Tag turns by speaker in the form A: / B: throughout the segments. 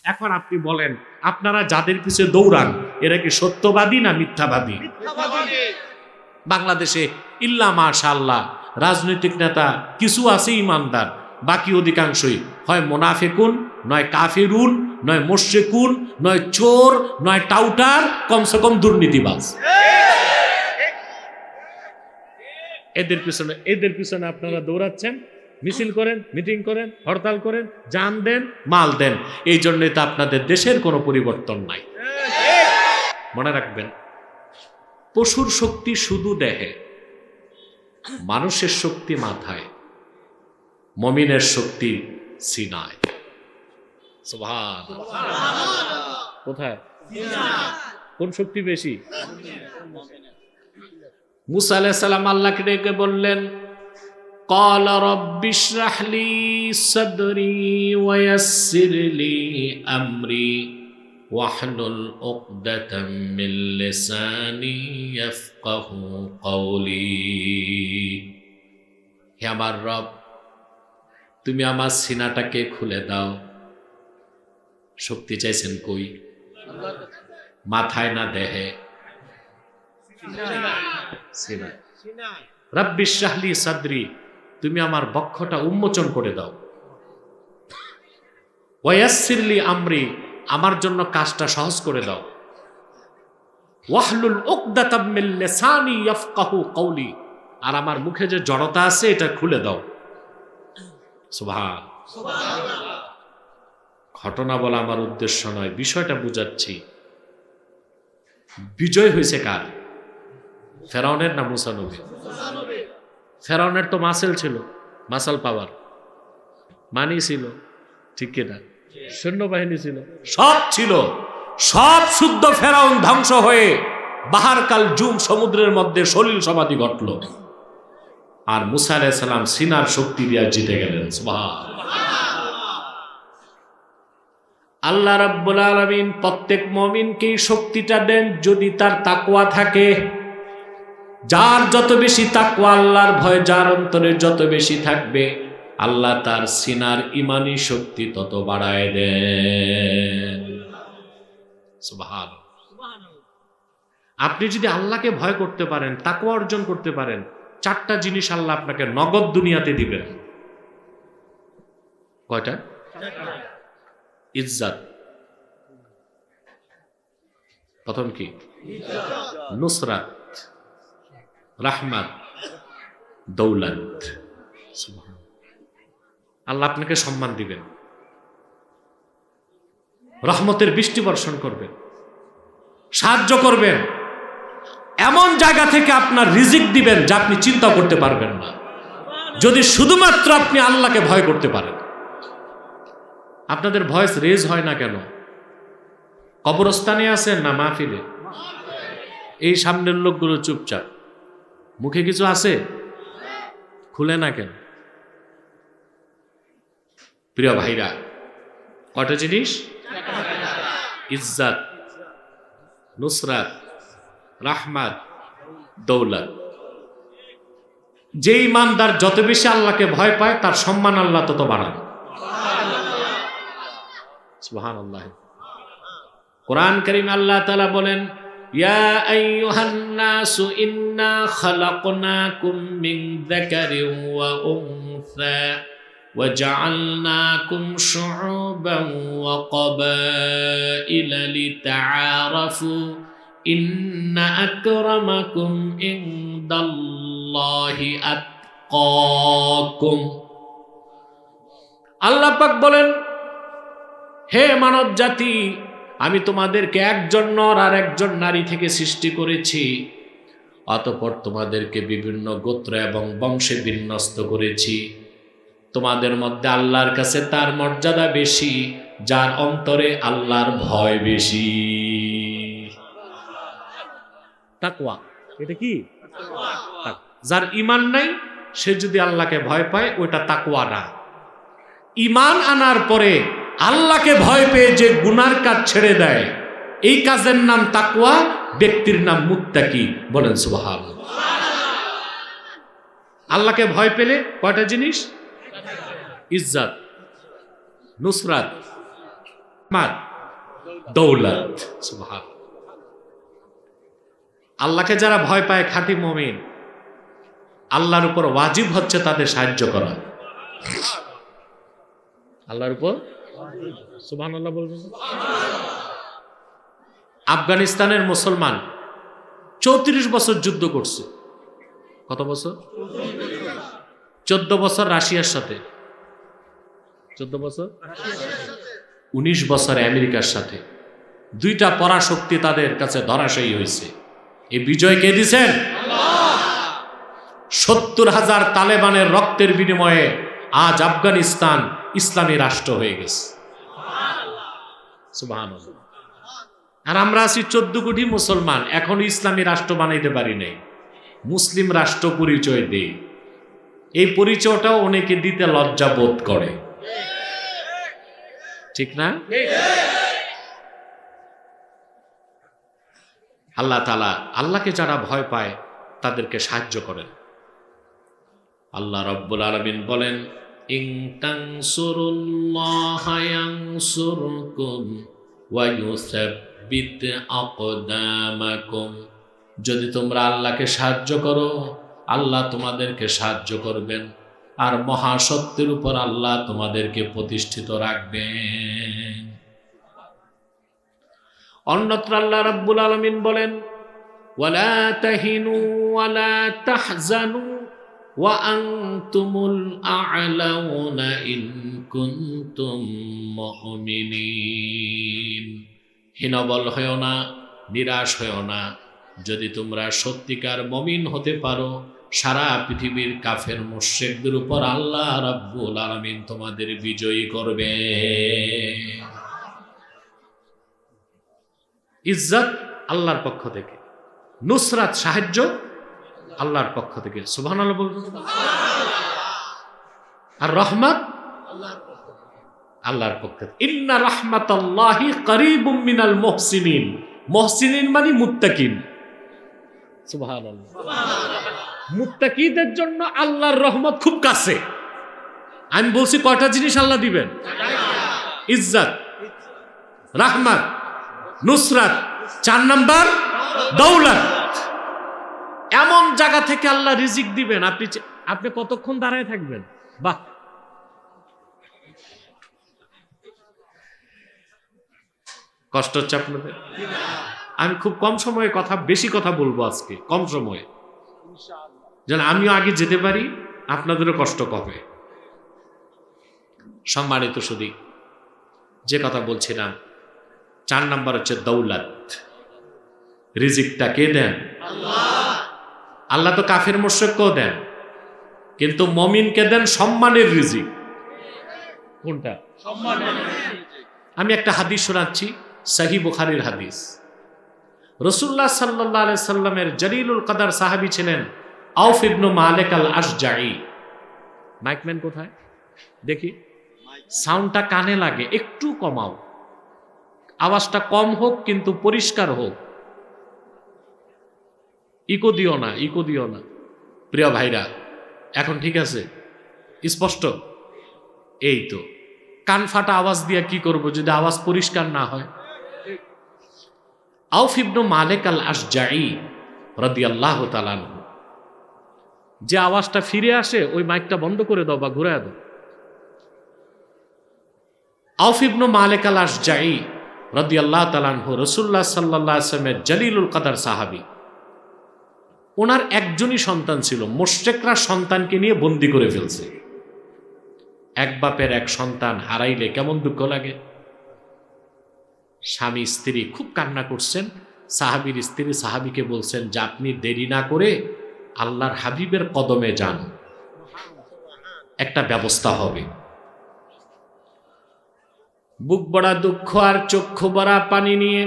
A: এখন আপনি বলেন, আপনারা যাদের পিছনে দৌড়ান এরা কি সত্যবাদী না মিথ্যাবাদী? বাংলাদেশে ইল্লা মাশাআল্লাহ রাজনৈতিক নেতা কিছু আছে ইমানদার, বাকি অধিকাংশই হয় মুনাফিকুন, নয় কাফিরুন, নয় মুশরিকুন, নয় চোর, নয় টাউটার, কমসে কম দুর্নীতিবাজ। এদের পিছনে আপনারা দৌড়াচ্ছেন, মিছিল করেন, মিটিং করেন, হরতাল করেন, জান দেন, মাল দেন। এই জন্যই তো আপনাদের দেশের কোনো পরিবর্তন নাই। মনে রাখবেন, পশুর শক্তি শুধু দেহে, মানুষের শক্তি মাথায়, মুমিনের শক্তি সিনায়। সুবহানাল্লাহ। কোথায়? কোন শক্তি বেশি? মুসা আলাইহিস সালাম আল্লাহকে ডেকে বললেন, قال رب اشرح لي صدري ويسر لي أمري واحلل عقدة من لساني يفقهوا قولي। হে আমার রব, তুমি আমার সিনাটাকে খুলে দাও। শক্তি চাইছেন কই? মাথায় না দেহে? সিনায়। রব্বি ইশরাহ লি সাদরি, তুমি আমার বক্ষটা উন্মোচন করে দাও। ওয়ায়াসসির লি আমরি, আমার জন্য কাজটা সহজ করে দাও। ওয়াহলুল উকদাতাম মিন লিসানি ইয়াফকাহু কওলি, আর আমার মুখে যে জড়তা আছে এটা খুলে দাও। সুবহানাল্লাহ। ঘটনা বলা আমার উদ্দেশ্য নয়, বিষয়টা বুঝাচ্ছি। বিজয় হয়েছে কার? ফেরাউনের না মুসা নবী? ফেরাউনের তো মাসেল ছিল, মাসাল পাওয়ার, মানি ছিল, ঠিক কিনা? সৈন্যবাহিনী ছিল, সব ছিল, সব শুদ্ধ। ফেরাউন ধ্বংস হয়ে বাহারকাল জুম সমুদ্রের মধ্যে সলিল সমাধি ঘটল, আর মুসা আলাইহিস সালাম সিনার শক্তি দিয়ে জিতে গেলেন। সুবহানাল্লাহ। আল্লাহ রাব্বুল আলামিন প্রত্যেক মুমিনকে শক্তিটা দেন যদি তার তাকওয়া থাকে। যার যত বেশি তাকওয়া, আল্লাহর ভয় যার অন্তরে যত বেশি থাকবে, আল্লাহ তার সিনার ইমানি শক্তি তত বাড়ায় দেন। সুবহানাল্লাহ। আপনি যদি আল্লাহকে ভয় করতে পারেন, তাকওয়া অর্জন করতে পারেন, চারটা জিনিস আল্লাহ আপনাকে নগদ দুনিয়াতে দিবেন। কয়টা? ইজ্জত। প্রথম কি? নুসরাত, রাহমাত, দৌলত। আল্লাহ আপনাকে সম্মান দিবেন, রহমতের বৃষ্টি বর্ষণ করবেন, সাহায্য করবেন, এমন জায়গা থেকে আপনার রিজিক দিবেন যা আপনি চিন্তা করতে পারবেন না, যদি শুধুমাত্র আপনি আল্লাহকে ভয় করতে পারেন। আপনাদের ভয়েস রেজ হয় না কেন? কবরস্থানে আছেন না মাহফিলে? এই সামনের লোকগুলো চুপচাপ, মুখে কিছু আছে, খুলে না কেন? প্রিয় ভাইরা, কয়টা জিনিস? ইজ্জত, নুসরাত, রাহমাত, দৌলত। যে ইমানদার যত বেশি আল্লাহকে ভয় পায়, তার সম্মান আল্লাহ তত বাড়ান। সুবহানাল্লাহ। কোরআন কারীমে আল্লাহ তাআলা বলেন, ইয়া আইয়ুহান নাসু ইন্না খালাকনাকুম মিন যাকারিন ওয়া উনসা ওয়া জাআলনাকুম শুউবান ওয়া ক্বাবাইলা লিতাআরাফু ইন্না আকরামাকুম ইনদাল্লাহি আতকাকুম। আল্লাহ পাক বলেন, হে মানব জাতি, আমি তোমাদেরকে একজন নর আর একজন নারী থেকে সৃষ্টি করেছি, অতঃপর তোমাদেরকে বিভিন্ন গোত্র এবং বংশে বিন্যস্ত করেছি। তোমাদের মধ্যে আল্লাহর কাছে তার মর্যাদা বেশি যার অন্তরে আল্লাহর ভয় বেশি। তাকওয়া, এটা কি? যার ঈমান নাই সে যদি আল্লাহকে ভয় পায়, ওটা তাকওয়া না। ঈমান আনার পরে আল্লাহকে ভয় পেয়ে যে গুনার কাজ ছেড়ে দেয়, এই কাজের নাম তাকওয়া, ব্যক্তির নাম মুত্তাকি। বলেন সুবহানাল্লাহ। আল্লাহকে ভয় পেলে কয়টা জিনিস? ইজ্জত, নুসরাত, মাল দৌলত। সুবহান। আল্লাহকে যারা ভয় পায় খাঁটি মুমিন, আল্লাহর উপর ওয়াজিব হচ্ছে তাদের সাহায্য করা। আল্লাহর উপর সুবহানাল্লাহ বলবেন। আফগানিস্তানের মুসলমান 34 বছর যুদ্ধ করছে। কত বছর? 14 বছর রাশিয়ার সাথে, 14 বছর, 19 বছর আমেরিকার সাথে। দুইটা পরাশক্তি তাদের কাছে ধরাশায়ী হয়েছে। এই বিজয় কে দিয়েছেন? 70,000 তালেবানের রক্তের বিনিময়ে আজ আফগানিস্তান ইসলামী রাষ্ট্র হয়ে গেছে। সুবহানাল্লাহ। আর আমরা আছি 14 কোটি মুসলমান, এখনো ইসলামী রাষ্ট্র বানাইতে পারি নাই। মুসলিম রাষ্ট্র পরিচয় দেই, এই পরিচয়টাও অনেকে দিতে লজ্জা বোধ করে, ঠিক না? আল্লাহ তাআলা, আল্লাহকে যারা ভয় পায় তাদেরকে সাহায্য করেন। আল্লাহ রাব্বুল আলামিন বলেন, ইন তানসুরুল্লাহা ইয়ানসুরকুম ওয়া ইউসাব্বিত আকদামাকুম। যদি তোমরা আল্লাহকে সাহায্য করো, আল্লাহ তোমাদেরকে সাহায্য করবেন, আর মহাসত্যের উপর আল্লাহ তোমাদেরকে প্রতিষ্ঠিত রাখবেন। অন্যত্র আল্লাহ রাব্বুল আলামিন বলেন, ওয়ালা তাহিনু ওয়ালা তাহজানু ওয়া আনতুমুল আ'লাউনা ইন কুনতুম মুমিনিন। হীনবল হয়ো না, নিরাশ হয়ো না, যদি তোমরা সত্যিকার মুমিন হতে পারো, সারা পৃথিবীর কাফের মুশরিকদের উপর আল্লাহ রাব্বুল আলামিন তোমাদের বিজয়ী করবে। ইজ্জত আল্লাহর পক্ষ থেকে, নুসরাত সাহায্য আল্লাহর পক্ষ থেকে। সুবহানাল্লাহ বলুন। আর রহমত আল্লাহর পক্ষ থেকে। ইন্না রাহমাতাল্লাহি করিবুম মিনাল মুহসিনিন। মুহসিনিন মানে মুত্তাকিন। সুবহানাল্লাহ। মুত্তাকিদের জন্য আল্লাহর রহমত খুব কাছে। আমি বলছি কয়টা জিনিস আল্লাহ দিবেন? ইজ্জত, রাহমত, নুসরাত, 4 নাম্বার দৌলত। এমন জায়গা থেকে আল্লাহ রিজিক দিবেন, আপনি কতক্ষণ দাঁড়ায় থাকবেন? বাহ, কষ্ট হচ্ছে আপনাদের? আমি খুব কম সময়ে বেশি কথা বলবো আজকে, কম সময়ে, যেন আমিও আগে যেতে পারি, আপনাদেরও কষ্ট কমে। সম্মানিত শুধু যে কথা বলছিলাম, 4 নাম্বার হচ্ছে দৌলত। রিজিকটা কে দেন? আল্লাহ তো কাফের মুশরিককেও দেন, কিন্তু মুমিনকে দেন সম্মানের রিজিক। কোনটা? সম্মানের। আমি একটা হাদিস শোনাচ্ছি, সহিহ বুখারীর হাদিস। রাসূলুল্লাহ সাল্লাল্লাহু আলাইহি সাল্লামের জলিলুল কদর সাহাবী ছিলেন আউফ ইবনে মালিক আল আশজাঈ। মাইকম্যান কোথায় দেখি? সাউন্ডটা কানে লাগে, একটু কমাও, আওয়াজটা কম হোক কিন্তু পরিষ্কার হোক, ইকো দিও না, ইকো দিও না। প্রিয় ভাইরা, এখন ঠিক আছে? স্পষ্ট? এই তো, কান ফাটা আওয়াজ দিয়া কি করব যদি আওয়াজ পরিষ্কার না হয়? আউফ ইবনে মালিক আল আশজাঈ রাদিয়াল্লাহু তাআলা আনহু, যে আওয়াজটা ফিরে আসে ওই মাইকটা বন্ধ করে দাও বা ঘুরায় দাও। আউফ ইবনে মালিক আল আশজাঈ রাদিয়াল্লাহু তাআলা আনহু রাসূলুল্লাহ সাল্লাল্লাহু আলাইহি ওয়াসাল্লামের জলিলুল কদর সাহাবী। ওনার একজনই সন্তান ছিল, মুশরিকরা সন্তানকে নিয়ে বন্দী করে ফেলছে। এক বাপের এক সন্তান হারাইলে কেমন দুঃখ লাগে। স্বামী স্ত্রী খুব কান্না করছেন। সাহাবীর স্ত্রী সাহাবীকে বলছেন যে আপনি দেরি না করে আল্লাহর হাবিবের কদমে যান, একটা ব্যবস্থা হবে। বুক ভরা দুঃখ আর চক্ষু ভরা পানি নিয়ে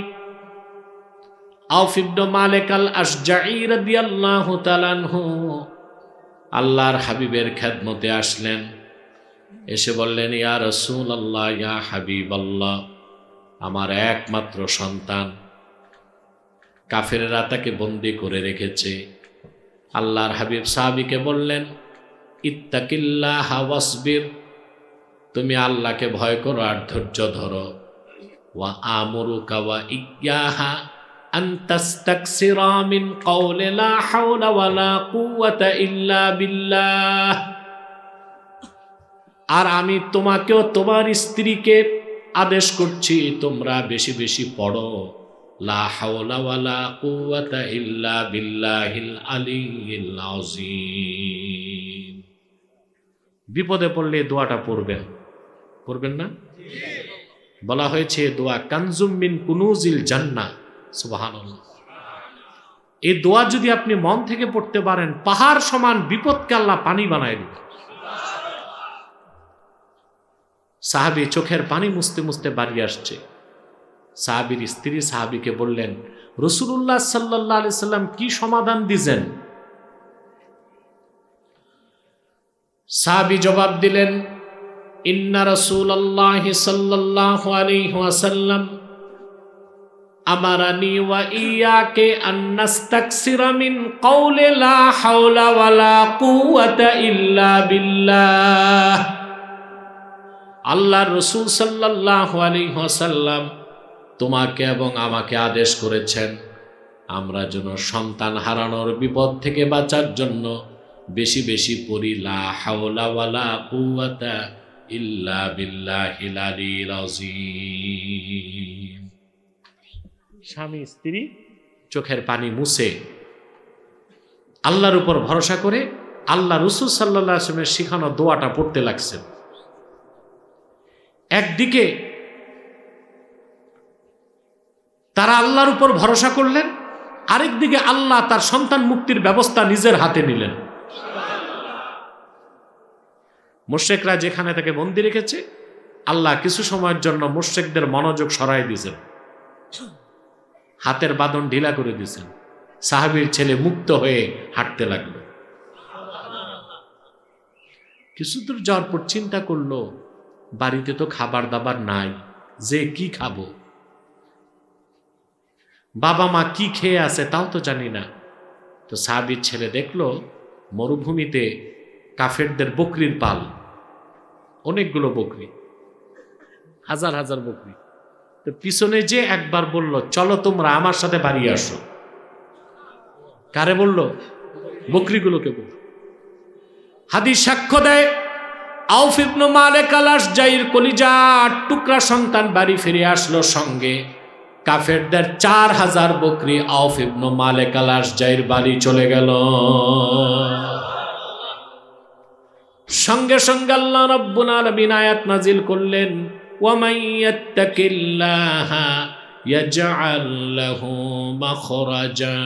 A: আউফ ইবনে মালিক আল আশজাঈ রাদিয়াল্লাহু তাআলা আনহু আল্লাহর হাবিবের খেদমতে আসলেন। এসে বললেন, ইয়া রাসূলুল্লাহ, ইয়া হাবিবাল্লাহ, আমার একমাত্র সন্তান, কাফেররা তাকে বন্দী করে রেখেছে। আল্লাহর হাবিব সাহাবীকে বললেন, ইত্তাকিল্লাহ ওয়াসবির, তুমি আল্লাহকে ভয় করো আর ধৈর্য ধরো। ওয়া আমুরুকা ওয়া ইয়্যাহা আন তাস্তাকসিরা মিন কওলি লা হাওলা ওয়ালা কুওয়াতা ইল্লা বিল্লাহ। আর আমি তোমাকেও তোমার স্ত্রীকে আদেশ করছি, তোমরা বেশি বেশি পড়ো লা হাওলা ওয়ালা কুওয়াতা ইল্লা বিল্লাহিল আলিয়্যিল আযীম। বিপদে পড়লে দোয়াটা পড়বেন, পড়বেন না? বলা হয়েছে দোয়া কানজুম মিন কুনুজিল জান্নাহ। সুবহানাল্লাহ। এই দোয়া যদি আপনি মন থেকে পড়তে পারেন, পাহাড় সমান বিপদকে আল্লাহ পানি বানায় দিবেন। সাহাবী চোখের পানি মুছতে মুছতে বাড়ি আসছে। সাহাবীর স্ত্রী সাহাবীকে বললেন, রাসূলুল্লাহ সাল্লাল্লাহু আলাইহি সাল্লাম কি সমাধান দিবেন? সাহাবী জবাব দিলেন, ইন্না রাসূলুল্লাহি সাল্লাল্লাহু আলাইহি ওয়াসাল্লাম আমারানি ওয়া ইয়াকে আন নাস্তাকসিরা মিন কওলি লা হাওলা ওয়ালা কুওয়াতা ইল্লা বিল্লাহ। আল্লাহর রাসূল সাল্লাল্লাহু আলাইহি ওয়াসাল্লাম তোমাকে এবং আমাকে আদেশ করেছেন আমরা যেন সন্তান হারানোর বিপদ থেকে বাঁচার জন্য বেশি বেশি পড়ি লা হাওলা ওয়ালা কুওয়াতা ইল্লা বিল্লাহিল আলিয়্যিল আযীম। স্বামী স্ত্রী চোখের পানি মুছে আল্লাহর উপর ভরসা করে আল্লাহ রাসূল সাল্লাল্লাহু আলাইহি ওয়াসাল্লামের শেখানো দোয়াটা পড়তে লাগছেন। একদিকে তারা আল্লাহর উপর ভরসা করলেন, আরেকদিকে আল্লাহ তার সন্তান মুক্তির ব্যবস্থা নিজের হাতে নিলেন। মুশরিকরা যেখানে তাকে বন্দী রেখেছে, আল্লাহ কিছু সময়ের জন্য মুশরিকদের মনোযোগ সরাই দিয়েছেন, হাতের বাঁধন ঢিলা করে দিয়েছেন। সাহাবীর ছেলে মুক্ত হয়ে হাঁটতে লাগলো। কিছু দূর যাওয়ার পর চিন্তা করলো, বাড়িতে তো খাবার দাবার নাই, যে কি খাবো, বাবা মা কি খেয়ে আছে তাও তো জানি না। তো সাহাবীর ছেলে দেখলো মরুভূমিতে কাফেরদের বকরির পাল, অনেকগুলো বকরি, হাজার হাজার বকরি। তো পিছনে যে একবার বলল, চলো তোমরা আমার সাথে বাড়ি আসো। কারে বলল? বকরিগুলোকে বলল। হাদিস সাক্ষ্য দেয়, আউফ ইবনে মালিক আল আশজাইর কলিজার টুকরা সন্তান বাড়ি ফিরে আসলো সঙ্গে কাফেরদের 4000 বকরি আউফ ইবনে মালিক আল আশজাইর বাড়ি চলে গেল। সঙ্গে সঙ্গে আল্লাহ রাব্বুল আলামিন আয়াত নাজিল করলেন, ওয়া মাইয়াত্তাকিল্লাহা ইয়াজআল লাহু মাখরাজা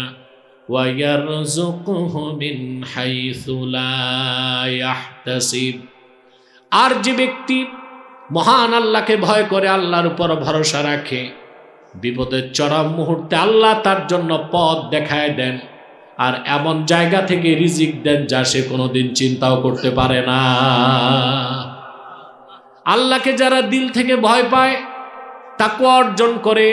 A: ওয়া ইয়ারযুকহু মিন হাইসু লা ইয়াহতাসিব। আর যে ব্যক্তি মহান আল্লাহকে ভয় করে, আল্লাহর উপর ভরসা রাখে, বিপদের চরম মুহূর্তে আল্লাহ তার জন্য পথ দেখায় দেন, আর এমন জায়গা থেকে রিজিক দেন যা সে কোনোদিন চিন্তাও করতে পারে না। আল্লাহকে যারা দিল থেকে ভয় পায়, তাকওয়া অর্জন করে,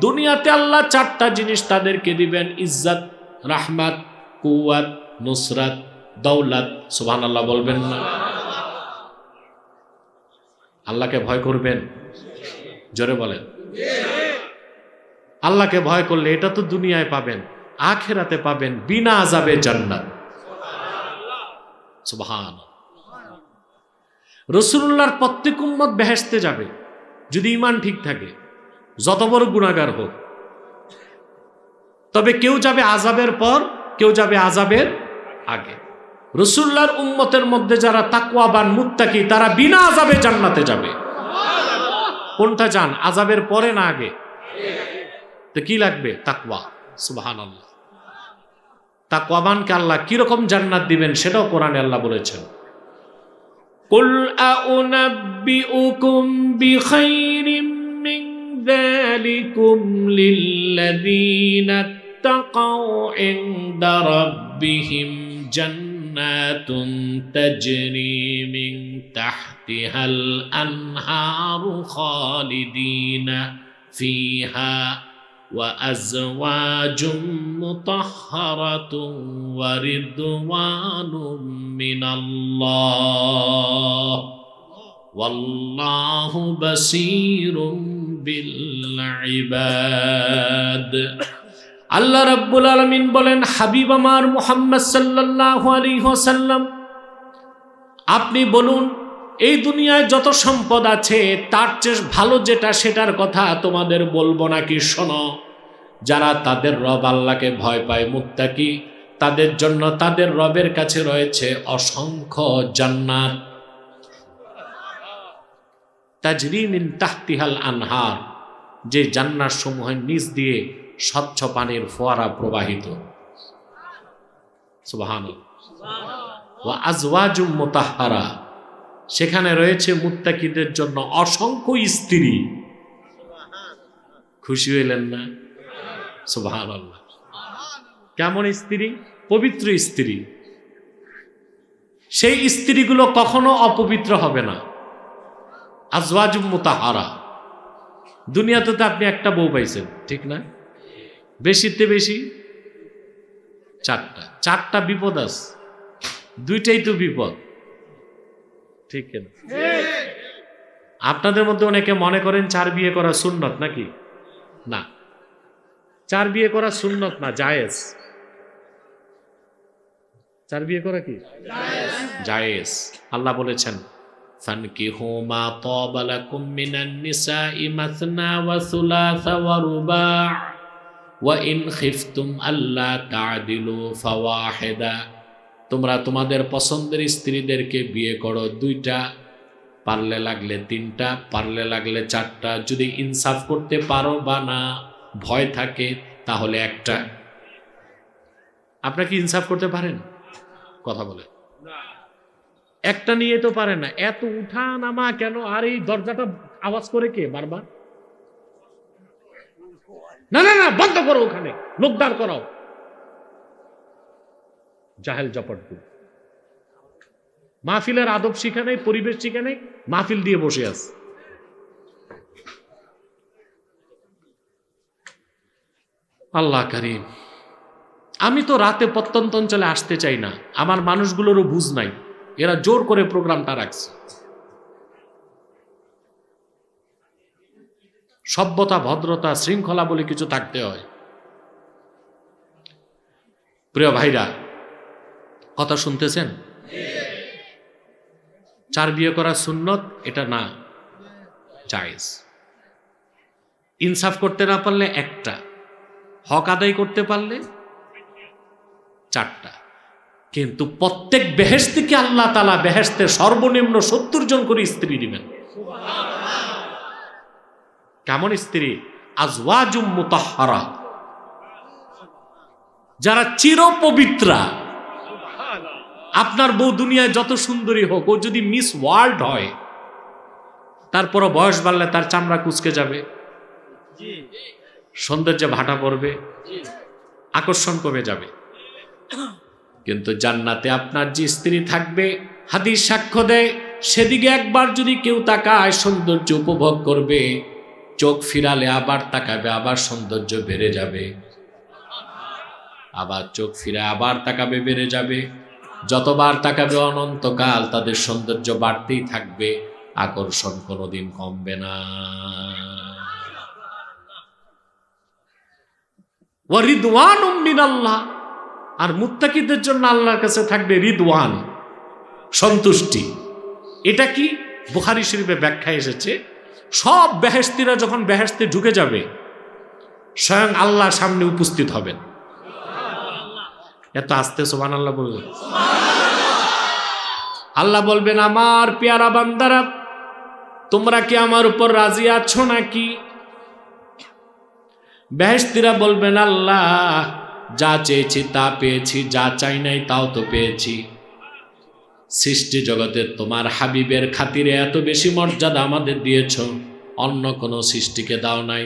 A: দুনিয়াতে আল্লাহ 4টা জিনিস তাদেরকে দিবেন: ইজ্জত, রাহমাত, কুওয়াত, নুসরাত, দৌলত। সুবহানাল্লাহ বলবেন না? আল্লাহকে ভয় করবেন, জোরে বলেন। আল্লাহকে ভয় করলে এটা তো দুনিয়ায় পাবেন, আখিরাতে পাবেন বিনা আযাবে জান্নাত। সুবহানাল্লাহ। রাসূলুল্লাহর প্রত্যেক উম্মত বেহেশতে যাবে যদি ঈমান ঠিক থাকে, যত বড় গুনাহগার হোক। তবে কেউ যাবে আযাবের পর, কেউ যাবে আযাবের আগে। রাসূলুল্লাহর উম্মতের মধ্যে যারা তাকওয়াবান মুত্তাকি, তারা বিনা আযাবে জান্নাতে যাবে। কোনটা চান, আযাবের পরে না আগে? তো কি লাগবে? তাকওয়া। সুবহানাল্লাহ। তাকওয়াবানকে আল্লাহ কিরকম জান্নাত দিবেন সেটাও কোরআনে আল্লাহ বলেছেন। কুল আউনাব্বিউকুম বিখাইরিম মিন যালিকুম লিল্লাযীনা তাকাউ ইনদা রাব্বিহিম জান্নাতুন তাজরি মিন তাহতিহাল আনহারু খালিদিনা ফিহা وأزواج مطهرة ورضوان من الله والله بصير بالعباد আল্লাহ রাব্বুল আলামিন বলেন, হাবিব আমার মুহাম্মদ সাল্লাল্লাহু আলাইহি ওয়াসাল্লাম, আপনি বলুন এই দুনিয়ায় যত সম্পদ আছে তার চেয়ে ভালো যেটা সেটার কথা তোমাদের বলবো নাকি? শোনো, যারা তাদের রব আল্লাহকে ভয় পায়, মুত্তাকি, তাদের জন্য তাদের রবের কাছে রয়েছে অসংখ্য জান্নাত, তাজরি মিন তাহতিহাল আনহার, যে জান্নাত সমূহের নিচ দিয়ে স্বচ্ছ পানির ফোয়ারা প্রবাহিত। সুবহানাল্লাহ। ওয়া আজওয়াজুম মুতাহহারা, সেখানে রয়েছে মুত্তাকিদের জন্য অসংখ্য স্ত্রী। খুশি হইলেন না? সুবহানাল্লাহ। কেমন স্ত্রী? পবিত্র স্ত্রী। সেই স্ত্রীগুলো কখনো অপবিত্র হবে না। আজওয়াজুম মুতাহহারা। দুনিয়াতে তো আপনি একটা বউ পাইছেন, ঠিক না? বেশিতে বেশি চারটা বিপদ আছে, দুইটাই তো বিপদ, ঠিক না? আপনাদের মধ্যে অনেকে মনে করেন 4 বিয়ে করা সুন্নত, নাকি? না, 4 বিয়ে করা সুন্নত না, জায়েজ। 4 বিয়ে করা কি জায়েজ। আল্লাহ বলেছেন, ফানকিহু মা তাবা লাকুম মিনান নিসাই মাসনা ওয়া সুলাসা ওয়া রুবা' ওয়া ইন খিফতুম আল্লা তা'দিলু ফাওয়াহিদা, তোমরা তোমাদের পছন্দের স্ত্রীদেরকে বিয়ে করো 2টা, পারলে লাগলে 3টা, পারলে লাগলে 4টা, যদি ইনসাফ করতে পারো বা না ভয় থাকে তাহলে 1টা। আপনারা কি ইনসাফ করতে পারেন? কথা বলে একটা নিয়ে তো পারে না, এত উঠা নামা কেন? আর এই দরজাটা আওয়াজ করে কে বারবার? না না না, বন্ধ করো, ওখানে লোক দাঁড় করাও। জাহেল জপটু, মাহফিলের আদব শিখা নেই, পরিবেশ শিখা নেই, মাহফিল দিয়ে বসে আছে। আল্লাহ কারীম। আমি তো রাতে প্রত্যন্ত অঞ্চলে আসতে চাই না, আমার মানুষগুলোরও বুঝ নাই, এরা জোর করে প্রোগ্রামটা রাখছে। সভ্যতা, ভদ্রতা, শৃঙ্খলা বলে কিছু থাকতে হয়। প্রিয় ভাইরা, কথা শুনতেছেন? 4 বিয়ে করা সুন্নত, এটা না, জায়েজ। ইনসাফ করতে না পারলে 1টা, হক আদায় করতে পারলে 4টা। কিন্তু প্রত্যেক বেহেশতিকে আল্লাহ তাআলা বেহেশতে সর্বনিম্ন 70 জন করে স্ত্রী দিবেন। কেমন স্ত্রী? আজওয়াজুম মুতাহহারা, যারা চিরপবিত্রা। আপনার বউ দুনিয়ায় যত সুন্দরী হোক, ও যদি মিস ওয়ার্ল্ড হয়, তারপরও বয়স বাড়লে তার চামড়া কুচকে যাবে, সৌন্দর্যে ভাটা পড়বে, আকর্ষণ কমে যাবে। কিন্তু জান্নাতে আপনার যে স্ত্রী থাকবে, হাদিস সাক্ষ্য দেয়, সেদিকে একবার যদি কেউ তাকায় সৌন্দর্য উপভোগ করবে, চোখ ফিরালে আবার তাকাবে, আবার সৌন্দর্য বেড়ে যাবে, আবার চোখ ফিরে আবার তাকাবে, বেড়ে যাবে। যতবার তাকাবে অনন্তকাল তাদের সৌন্দর্য বাড়তেই থাকবে, আকর্ষণ কোনোদিন কমবে না। ওয়া রিদওয়ানুম মিনাল্লাহ, আর মুত্তাকিদের জন্য আল্লাহর কাছে থাকবে রিদওয়ান, সন্তুষ্টি। এটা কি? বুখারী শরীফে ব্যাখ্যা এসেছে, সব বেহেশতিরা যখন বেহেশতে ঢুকে যাবে, স্বয়ং আল্লাহ সামনে উপস্থিত হবেন। এত আস্তে সুবহানাল্লাহ বললেন। আল্লাহ বলবেন, আমার পেয়ারা বান্দারা, তোমরা কি আমার উপর রাজি আছো নাকি? বেহেশতিরা বলবেন, আল্লাহ যা চেয়েছি তা পেয়েছি, যা চাই নাই তাও তো পেয়েছি। সৃষ্টি জগতে তোমার হাবিবের খাতিরে এত বেশি মর্যাদা আমাদের দিয়েছ, অন্য কোনো সৃষ্টিকে দাও নাই,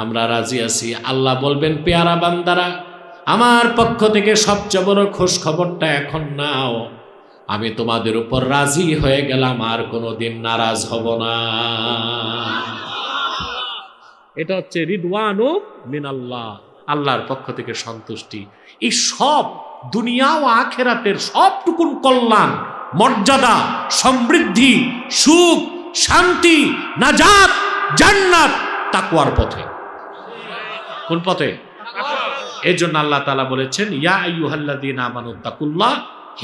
A: আমরা রাজি আছি। আল্লাহ বলবেন, পেয়ারা বান্দারা, আমার পক্ষ থেকে সবচেয়ে বড় খোঁজ খবরটা এখন নাও, আমি তোমাদের উপর রাজি হয়ে গেলাম, আর কোনোদিন নারাজ হব না। এটা হচ্ছে রিদওয়ানু মিনাল্লাহ, আল্লাহর পক্ষ থেকে সন্তুষ্টি। এই সব দুনিয়া ও আখিরাতের সবটুকুন কল্যাণ, মর্যাদা, সমৃদ্ধি, সুখ, শান্তি, নাজাত জান্নাত তাকওয়ার পথে। কোন পথে? এই জন্য আল্লাহ তাআলা বলেছেন, ইয়া আইয়ুহাল্লাযীনা আমানুত্তাকুল্লাহ,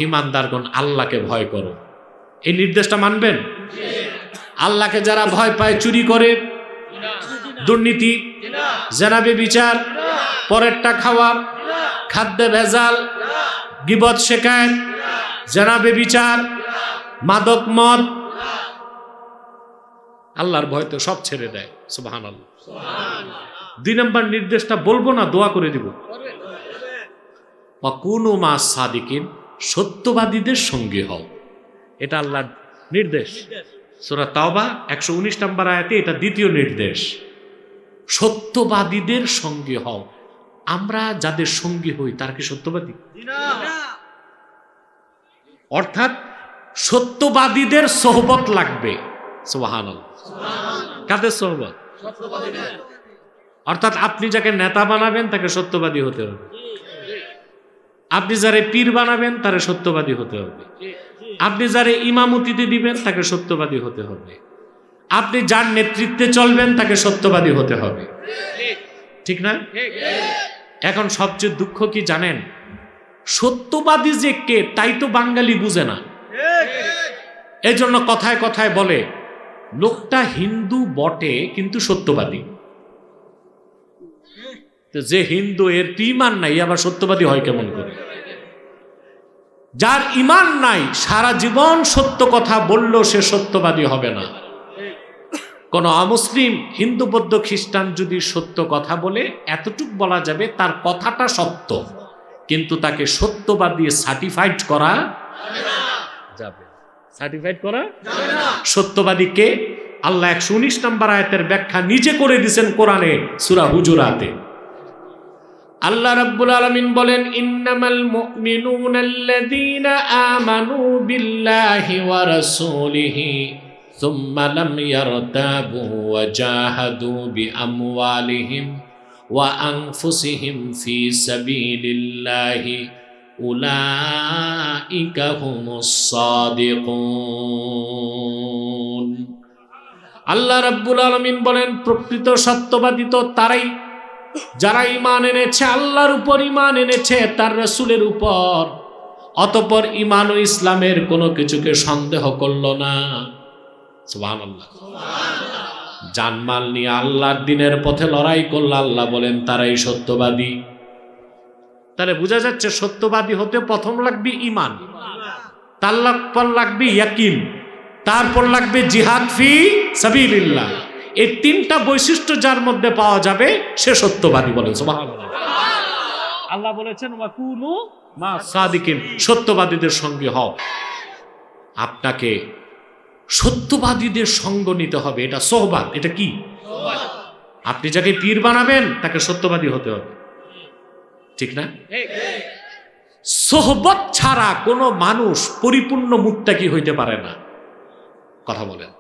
A: ঈমানদারগণ আল্লাহকে ভয় করো। এই নির্দেশটা মানবেন? আল্লাহকে যারা ভয় পায় চুরি করে, দুর্নীতি, জেনা ব্যভিচার, পরেরটা খাওয়া, খাদ্যে ভেজাল, গীবত শেখায়, জেনা ব্যভিচার, মাদক মদ, আল্লাহর ভয় তো সব ছেড়ে দেয়। সুবহানাল্লাহ। 2 নম্বর নির্দেশটা বলবো না, দোয়া করে দিব। ওয়াকুনু মা'আস সাদিকিন, সত্যবাদীদের সঙ্গে হও। এটা আল্লাহর নির্দেশ। সূরা তাওবা 119 নম্বর আয়াতে এটা দ্বিতীয় নির্দেশ, সত্যবাদীদের সঙ্গে হও। আমরা যাদের সঙ্গী হই তারা কি সত্যবাদী? অর্থাৎ সত্যবাদীদের সোহবত লাগবে। সুবহানাল্লাহ। কাদের সোহবত? অর্থাৎ আপনি যাকে নেতা বানাবেন তাকে সত্যবাদী হতে হবে, আপনি যারে পীর বানাবেন তারে সত্যবাদী হতে হবে, আপনি যারে ইমামতিতে দিবেন তাকে সত্যবাদী হতে হবে, আপনি যার নেতৃত্বে চলবেন তাকে সত্যবাদী হতে হবে। ঠিক না? এখন সবচেয়ে দুঃখ কি জানেন? সত্যবাদী যে কে তাই তো বাঙালি বুঝে না। এই জন্য কথায় কথায় বলে লোকটা হিন্দু বটে কিন্তু সত্যবাদী। যে হিন্দু এর ঈমান নাই আবার সত্যবাদী হয় কেমন করে? যার ঈমান নাই সারা জীবন সত্য কথা বললেও সে সত্যবাদী হবে না। কোন অমুসলিম, হিন্দু, বৌদ্ধ, খ্রিস্টান যদি সত্য কথা বলে এতটুক বলা যাবে তার কথাটা সত্য, কিন্তু তাকে সত্যবাদী সার্টিফাইড করা যাবে। সার্টিফাইড করা সত্যবাদী কে? আল্লাহ 119 নম্বর আয়াতের ব্যাখ্যা নিজে করে দিয়েছেন কোরআনে, সূরা হুজুরাতে। আল্লাহ রাব্বুল আলামিন বলেন, ইন্নামাল মুমিনুনাল্লাযীনা আমানু বিল্লাহি ওয়া রাসূলিহি সুম্মা লাম ইয়ারতাবু ওয়া জাহাদু বিআমওয়ালিহিম ওয়া আনফুসিহিম ফি সাবিলিল্লাহি উলাইকা হুমুস সাদিকুন। আল্লাহ রাব্বুল আলামিন বলেন, প্রকৃত সত্যবাদী তো তারাই যারা ঈমান এনেছে, আল্লাহর উপর ঈমান এনেছে, তার রাসূলের উপর, অতঃপর ঈমান ও ইসলামের কোনো কিছুকে সন্দেহ করলো না। সুবহানাল্লাহ। জানমাল নিয়ে আল্লাহর দ্বীনের পথে লড়াই করল, আল্লাহ বলেন তারাই সত্যবাদী। তাহলে বোঝা যাচ্ছে সত্যবাদী হতে প্রথম লাগবে ঈমান, তারপর লাগবে ইয়াকিন, তারপর লাগবে জিহাদ ফি সাবিলিল্লাহ। এই 3টা বৈশিষ্ট্য যার মধ্যে পাওয়া যাবে সে সত্যবাদী বলে। সুবহানাল্লাহ। আল্লাহ বলেছেন ওয়াকুনু মা'আস সাদিকিন, সত্যবাদীদের সঙ্গে হও। আপনাকে সত্যবাদীদের সঙ্গ নিতে হবে, এটা সোহবাত। এটা কি? আপনি যাকে পীর বানাবেন তাকে সত্যবাদী হতে হবে, ঠিক না? সোহবত ছাড়া কোনো মানুষ পরিপূর্ণ মুত্তাকি হইতে পারে না। কথা বলেন।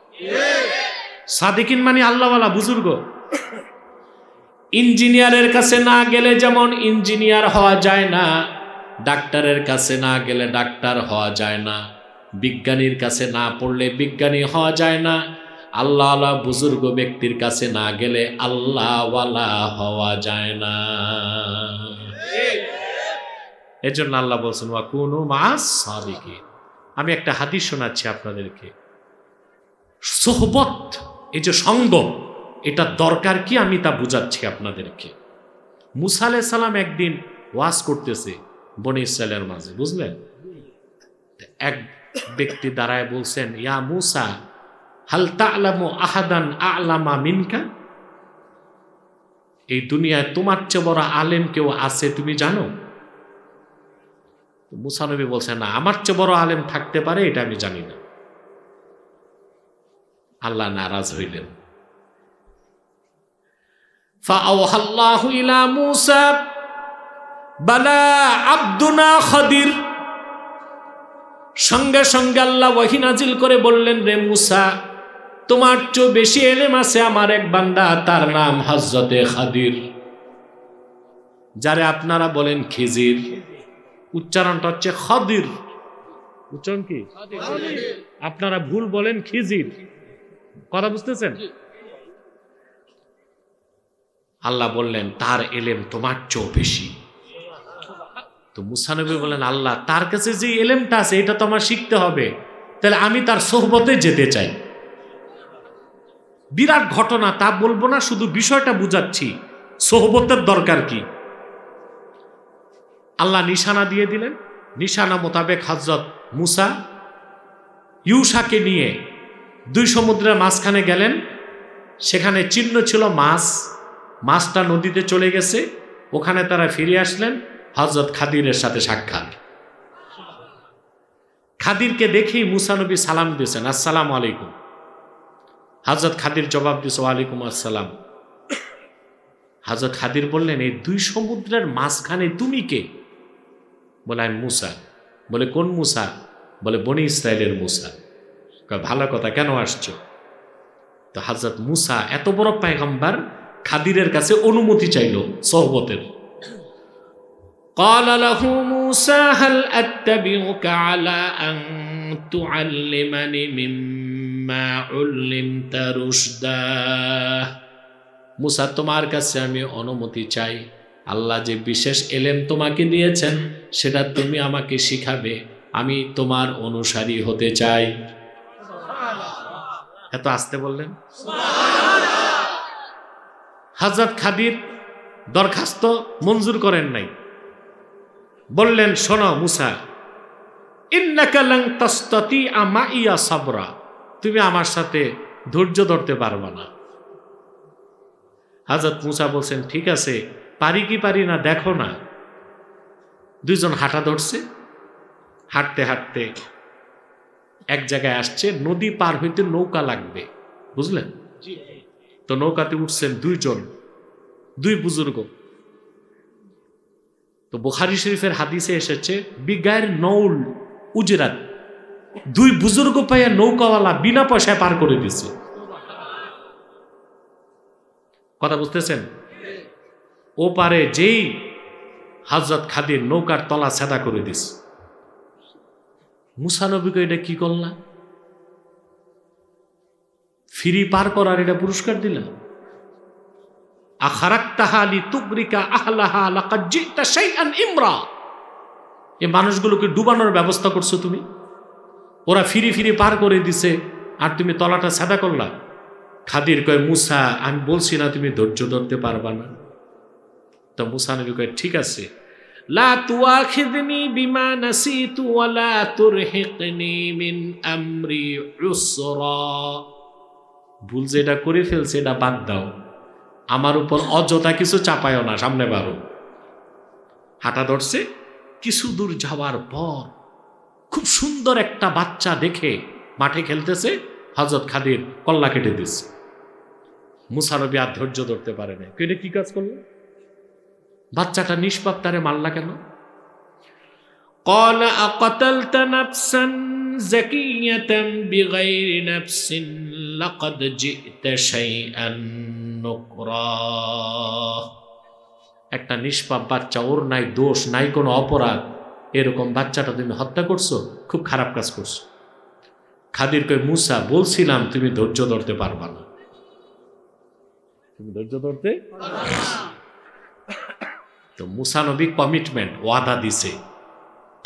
A: সাদিকিন মানে আল্লাহওয়ালা বুজুর্গ। ইঞ্জিনিয়ারের কাছে না গেলে যেমন ইঞ্জিনিয়ার হওয়া যায় না, ডাক্তারের কাছে না গেলে ডাক্তার হওয়া যায় না, বিজ্ঞানীর কাছে না পড়লে বিজ্ঞানী হওয়া যায় না, আল্লাহওয়ালা বুজুর্গ ব্যক্তির কাছে না গেলে আল্লাহওয়ালা হওয়া যায় না। এজন্য আল্লাহ বলছেন ওয়াকুনু মা'আস সাদিকিন। আমি একটা হাদিস শোনাচ্ছি আপনাদেরকে। সোহবত, এই যে সঙ্গ, এটা দরকার কি আমি তা বুঝাচ্ছি আপনাদেরকে। মুসা আলাইহিস সালাম একদিন ওয়াজ করতেছে বনি ইসরাইলের মাঝে, বুঝলেন? এক ব্যক্তি দাঁড়ায় বলছেন, ইয়া মুসা হাল তা'লামু আহাদান আ'লামা মিনকা, এই দুনিয়ায় তোমার চেয়ে বড় আলেম কেউ আছে তুমি জানো? মুসা নবী বলছেন, না, আমার চেয়ে বড় আলেম থাকতে পারে এটা আমি জানি না। আল্লাহ নারাজ হইলেন। ফাআওহাল্লাহু ইলা মুসা বালা আব্দুনা খাদির, সঙ্গে সঙ্গে আল্লাহ ওহী নাজিল করে বললেন, রে মুসা, তোমার চেয়ে বেশি এলেম আছে আমার এক বান্দা, তার নাম হযরতে খাদির, যারে আপনারা বলেন খিজির, উচ্চারণটা হচ্ছে খাদির। উচ্চারণ কি? আপনারা ভুল বলেন খিজির। কথা বুঝতেছেন? আল্লাহ বললেন তার এলেম তোমার চেয়েও বেশি। তো মুসা নবী বললেন, আল্লাহ তার কাছে যে এলেমটা আছে এটা তো আমার শিখতে হবে, তাহলে আমি তার সোহবতে যেতে চাই। বিরাট ঘটনা, তা বলবো না, শুধু বিষয়টা বুঝাচ্ছি সোহবতের দরকার কি। আল্লাহ নিশানা দিয়ে দিলেন। নিশানা মোতাবেক হযরত মুসা ইউশাকে নিয়ে দুই সমুদ্রের মাঝখানে গেলেন। সেখানে চিহ্ন ছিল মাছ, মাছটা নদীতে চলে গেছে। ওখানে তারা ফিরে আসলেন, হযরত খাদিরের সাথে সাক্ষাৎ। খাদিরকে দেখেই মুসা নবী সালাম দিয়েছেন, আসসালামু আলাইকুম। হযরত খাদির জবাব দিয়েছে, ওয়ালাইকুম আসসালাম। হযরত খাদির বললেন, এই দুই সমুদ্রের মাঝখানে তুমি কে? বলে আমি মুসা। বলে কোন মুসা? বলে বনি ইসরায়েলের মুসা। ভালো কথা, কেন আসছো? তো হযরত মুসা এত বড় পয়গম্বর খাদিরের কাছে অনুমতি চাইল সোহবতের। قال له موسى هل أتبعك على أن تعلمني مما علمت رشدا। মুসা, তোমার কাছে আমি অনুমতি চাই, আল্লাহ যে বিশেষ এলেম তোমাকে দিয়েছেন সেটা তুমি আমাকে শিখাবে, আমি তোমার অনুসারী হতে চাই। এত আসতে বললেন। হযরত খাদির দরখাস্ত মঞ্জুর করেন নাই। বললেন, শোনো মুসা, ইন্নাকা লান তাসতাতিআ মাইয়া সাবরা, তুমি আমার সাথে ধৈর্য ধরতে পারবা না। হযরত মুসা বলছেন, ঠিক আছে, পারি কি পারি না দেখো না। দুইজন হাঁটা ধরছে, হাঁটতে হাঁটতে এক জায়গায় আসছে, নদী পার হইতে নৌকা লাগবে, বুঝলেন? তো নৌকাতে উঠছেন দুইজন, দুই বুজুর্গ। তো বুখারী শরীফের হাদিসে এসেছে, বিগায়ের নৌল উজরাত, দুই বুজুর্গ পাইয়া নৌকাওয়ালা বিনা পয়সায় পার করে দিচ্ছে। কথা বুঝতেছেন? ও পারে যেই হযরত খাদির নৌকার তলা সেদা করে দিস। মুসা নবীকে এটা কি করলা? ফিরি পার করার এটা পুরস্কার দিলাম। আখারাক্তাহা লিতুগরিকা আহলাহা লাকাদ জিতা শাইআন ইমরা, এই মানুষগুলোকে ডুবানোর ব্যবস্থা করছো তুমি। ওরা ফিরি ফিরি পার করে দিছে আর তুমি তলাটা সাদা করলা। খাদির কয়, মুসা আমি বলছি না তুমি ধৈর্য ধরতে পারবা না। তো মুসা নবী কয়, ঠিক আছে, লা তুআখিযনি বিমা নাসিতু ওয়া লা তুরহিকনি মিন আমরি উসরা, ভুল যেটা করে ফেলছে এটা বাদ দাও, আমার উপর অযথা কিছু চাপায়ও না, সামনে বাড়ো। হাঁটা ধরছে। কিছু দূর যাওয়ার পর খুব সুন্দর একটা বাচ্চা দেখে মাঠে খেলতেছে, হযরত খাদির কল্লা কেটে দিচ্ছে। মুসা নবী আর ধৈর্য ধরতে পারে না, এটা কি কাজ করলো? বাচ্চাটা নিষ্পাপ, তারে মারলা কেন? قال أقتلت نفسا زكية بغير نفس لقد جئت شيئا نكرا। একটা নিষ্পাপ বাচ্চা, ওর নাই দোষ, নাই কোনো অপরাধ, এরকম বাচ্চাটা তুমি হত্যা করছো, খুব খারাপ কাজ করছো। খাদির কয়, মুসা বলছিলাম তুমি ধৈর্য ধরতে পারবা না, তুমি ধৈর্য ধরতে। তো মুসা নবী কমিটমেন্ট, ওয়াদা দিছে,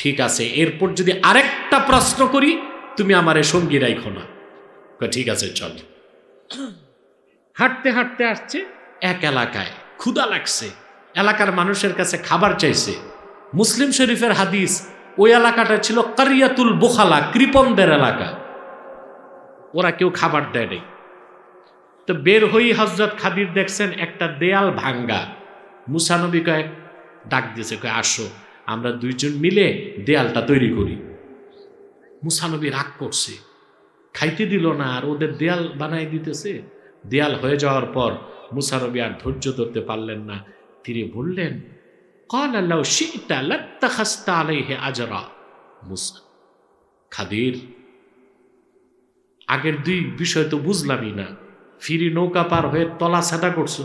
A: ঠিক আছে, এরপর যদি আরেকটা প্রশ্ন করি তুমি আমারে সঙ্গী রাখো না। ঠিক আছে চল। হাঁটতে হাঁটতে আসছে এক এলাকায়, ক্ষুধা লাগছে, এলাকার মানুষের কাছে খাবার চাইছে। মুসলিম শরীফের হাদিস, ওই এলাকাটা ছিল কারিয়াতুল বুখালা, কৃপণদের এলাকা, ওরা কেউ খাবার দেয় নাই। তো বের হই হযরত খাদির দেখছেন একটা দেয়াল ভাঙ্গা। মুসা নবী কয়, ডাক দিয়েছে, কয় আসো আমরা দুইজন মিলে দেয়ালটা তৈরি করি। মুসা নবী রাগ করছে, খাইতে দিল না, আর ওদের দেয়াল বানাই দিতেছে। দেয়াল হয়ে যাওয়ার পর মুসা নবী আর ধৈর্য ধরতে পারলেন না, তিনি বললেন, ক্বালা লাউ শি'তা লাত্তাখাযতা আলাইহি আজরা। মুসা, খাদির, আগের দুই বিষয় তো বুঝলামই না, ফিরি নৌকা পার হয়ে তলা ছাটা করছো,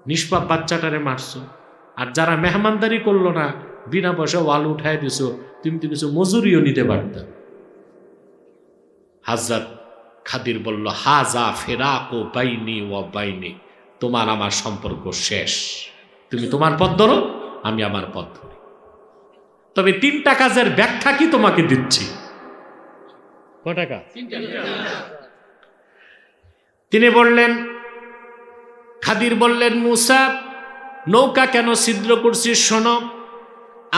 A: নিষ্পাপ বাচ্চাটারে মারছো, আর যারা মেহমানদারি করলো না বিনা পয়সা ওয়াল উঠায় দিছো, তুমি তো কিছু মজুরিও নিতে পারতা। হযরত খাদির বলল, হাজা ফিরাকু বাইনি ওয়া বাইনি, তোমার আমার সম্পর্ক শেষ, তুমি তোমার পথ ধরো, আমি আমার পথ ধরি। তবে 3টা কাজের ব্যাখ্যা কি তোমাকে দিচ্ছি। কয় টাকা? তিনি বললেন, খাদির বললেন, মূসা নৌকা কেন ছিদ্র করছিস শোনো।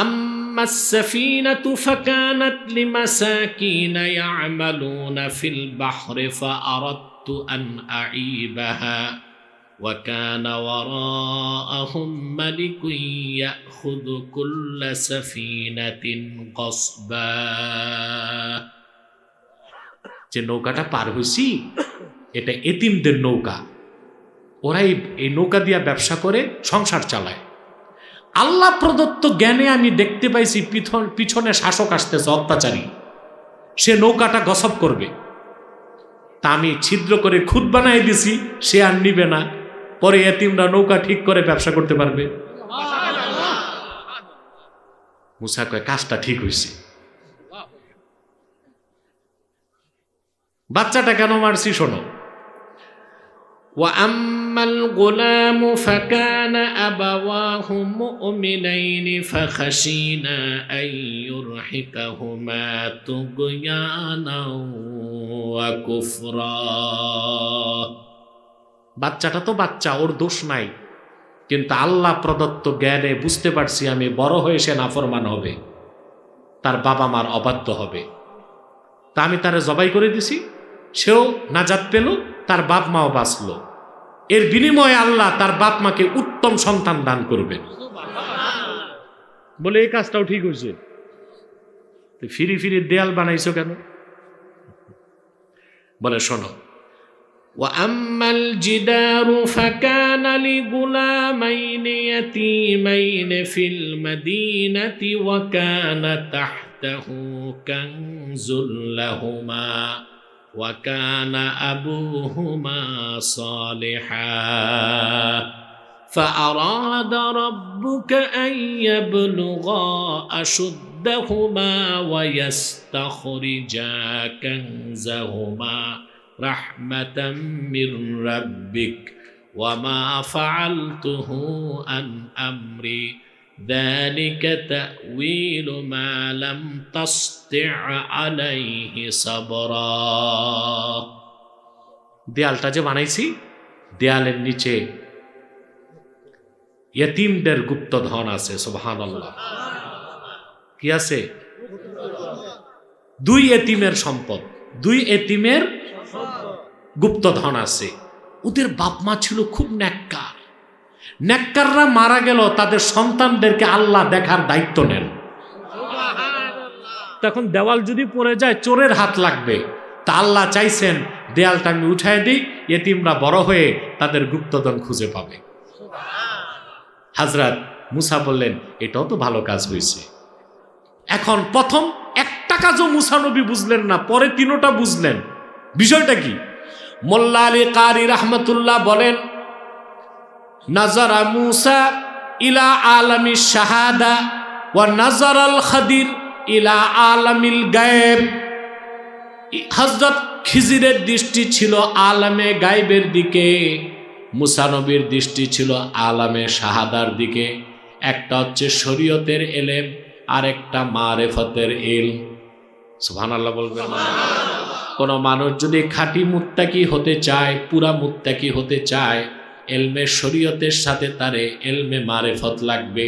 A: আম্মাস সাফিনাতু ফাকানাত লিমাসাকিনা ইয়ামালুনা ফিল বাহরি ফাআরাদতু আন আঈবাহা ওয়া কানা ওয়ারাআহুম মালিকুন ইয়াখুযু কুল্লা সাফিনাতিন গসবা। যে নৌকাটা পার হইছি এটা এতিমদের নৌকা, ওরাই এই নৌকা দিয়া ব্যবসা করে সংসার চালায়। আল্লাহ প্রদত্ত জ্ঞানে আমি দেখতে পাইছি পিছনে শাসক আসতেছে, অত্যাচারী, সে নৌকাটা গসব করবে, তা আমি ছিদ্র করে খুদ বানাই দিছি, সে আর নিবে না, পরে এতিমরা নৌকা ঠিক করে ব্যবসা করতে পারবে। মুসা কয় কাজটা ঠিক হয়েছে। বাচ্চাটা কেন মারছি শোনো। وأما الغلام فكان أبواه مؤمنين فخشينا أن يرهقهما طغيانا وكفرا। বাচ্চাটা তো বাচ্চা, ওর দোষ নাই, কিন্তু আল্লাহ প্রদত্ত জ্ঞানে বুঝতে পারছি আমি বড় হয়ে সে নাফরমান হবে, তার বাবা মার অবাধ্য হবে, তা আমি তারে জবাই করে দিছি, সেও নাজাত পেল, তার বাপ মাও বাঁচল। এর বিনিময়ে আল্লাহ তার বাপ মাকে উত্তম সন্তান দান করবেন বলে এই কাজটাও ঠিক হয়েছে। ফিরি ফিরি দেয়াল বানাইছো কেন? বলে শোনো, وأما الجدار فكان لغلامين يتيمين في المدينة وكان تحته كنز لهما وكان أبوهما صالحا فأراد ربك أن يبلغا أشدهما ويستخرجا كنزهما رحمة من ربك وما فعلته عن أمري ذلك تأويل ما لم تستطع عليه صبرا। দেয়ালটা যে বানাইছি, দেয়ালের নিচে ইয়তিমদের গুপ্তধন আছে। সুবহানাল্লাহ। কি আছে? 2 ইয়তিমের সম্পদ, 2 ইয়তিমের গুপ্তধন আছে। ওদের বাপ মা ছিল খুব নেককার, নেককাররা মারা গেল, তাদের সন্তানদেরকে আল্লাহ দেখার দায়িত্ব নেন। তখন দেওয়াল যদি পড়ে যায় চোরের হাত লাগবে, তা আল্লাহ চাইছেন দেয়ালটা আমি উঠায় দিই, ইয়তিমরা বড় হয়ে তাদের গুপ্তধন খুঁজে পাবে। হযরত মুসা বললেন এটাও তো ভালো কাজ হয়েছে। এখন প্রথম একটা কাজও মুসা নবী বুঝলেন না, পরে 3টা বুঝলেন। বিষয়টা কি? মোল্লা আলী কারি রাহমাতুল্লাহ বলেন, নাজারা মুসা ইলা আলামি শাহাদা ওয়া নাজার আল খাদির ইলা আলামিল গায়েব। হযরত খিজিরের দৃষ্টি ছিল আলামে গায়েবের দিকে, মুসা নবীর দৃষ্টি ছিল আলামে শাহাদার দিকে। একটা হচ্ছে শরীয়তের ইলম, আর একটা মারিফতের ইলম। সুবহানাল্লাহ বলবেন। কোন মানুষ যদি খাঁটি মুত্তাকি হতে চায়, পুরা মুত্তাকি হতে চায়, এলমে শরীয়তের সাথে তারে এলমে মারিফত লাগবে,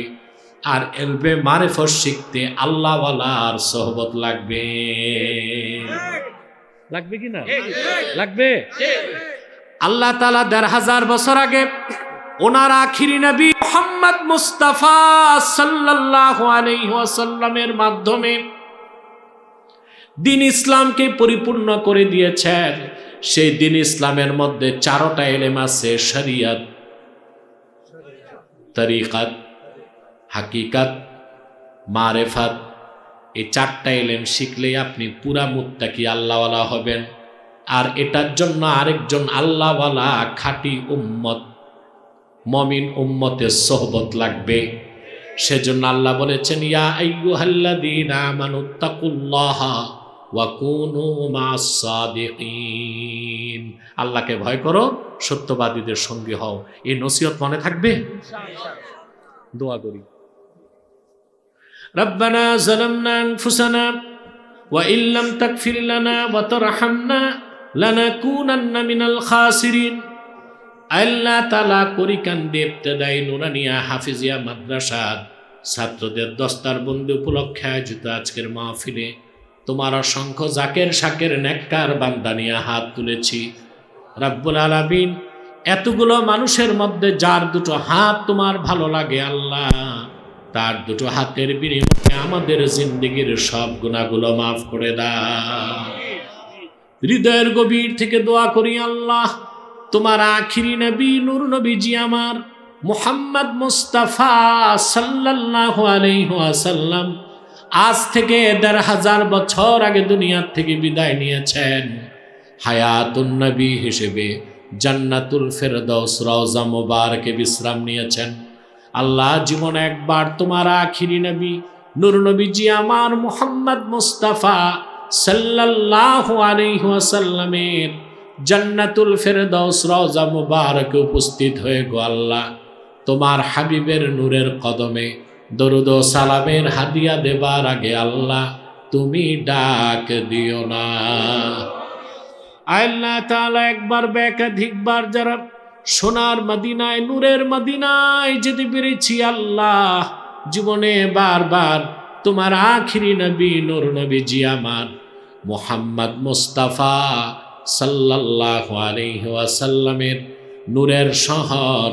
A: আর এলমে মারিফত শিখতে আল্লাহওয়ালার সোহবত লাগবে। লাগবে কি না? লাগবে। আল্লাহ তাআলা ১৫০০ বছর আগে ওনার আখিরি নবী মুহাম্মদ মুস্তাফা সাল্লাল্লাহু আলাইহি ওয়াসাল্লামের মাধ্যমে দ্বীন ইসলামকে পরিপূর্ণ করে দিয়েছেন। সেই দ্বীন ইসলামের মধ্যে 4টা ইলম আছে, শরিয়ত, তরিকত, হাকিকত, মারিফত। এই 4টা ইলম শিখলেই আপনি পুরা মুত্তাকি আল্লাহওয়ালা হবেন। আর এটার জন্য আরেকজন আল্লাহওয়ালা খাঁটি উম্মত, মুমিন উম্মতের সোহবত লাগবে। সেজন্য আল্লাহ বলেছেন, ইয়া আইয়ুহাল্লাযীনা আমানুত্তাকুল্লাহা ওয়া কুনু মা'আস সাদিকিন। আল্লাহকে ভয় করো, সত্যবাদীদের সঙ্গী হও। এই নসিহত মনে থাকবে? দোয়া করি। রব্বানা যালামনা আনফুসানা ওয়া ইল্লাম তাগফির লানা ওয়া তারহামনা লানাকুনান্না মিনাল খাসিরিন। আল্লাহ তাআলা করিকান্দে ইবতেদাই নুরানিয়া হাফিজিয়া মাদ্রাসার ছাত্রদের দস্তারবন্দি উপলক্ষে আয়োজিত আজকের মাহফিলে তোমার অসংখ্য জাকের শাকের নেককার বান্দা নিয়ে হাত তুলেছি। রাব্বুল আলামিন, এতগুলো মানুষের মধ্যে যার দুটো হাত তোমার ভালো লাগে আল্লাহ, তার দুটো হাতের বিনিময়ে আমাদের জিন্দেগির সব গুনাহগুলো মাফ করে দাও। হৃদয়ের গভীর থেকে দোয়া করি আল্লাহ, তোমার আখিরি নবী নূর নবীজি আমার মুহাম্মদ মুস্তাফা সাল্লাল্লাহু আলাইহি ওয়াসাল্লাম আজ থেকে ১৫০০ বছর আগে দুনিয়ার থেকে বিদায় নিয়েছেন। হায়াতুন নবী হিসেবে জান্নাতুল ফেরদৌস রওজা মুবারকে বিশ্রাম নিয়েছেন। আল্লাহ, জীবনে একবার তোমার আখিরি নবী নূর নবীজি আমার মুহাম্মদ মুস্তাফা সাল্লাল্লাহু আলাইহি ওয়াসাল্লামের জান্নাতুল ফেরদৌস রওজা মুবারকে উপস্থিত হয়ে গো আল্লাহ, তোমার হাবিবের নূরের কদমে দরুদ ও সালামের হাদিয়া দেবার আগে আল্লাহ তুমি ডাক দিও না। আল্লাহ তাআলা একবার বা একাধিকবার যারা সোনার মদিনায় নূরের মদিনায় যেতে পেরেছি আল্লাহ, জীবনে বারবার তোমার আখিরি নবী নূর নবীজি আমার মুহাম্মদ মুস্তাফা সাল্লাল্লাহু আলাইহি ওয়াসাল্লামের নূরের শহর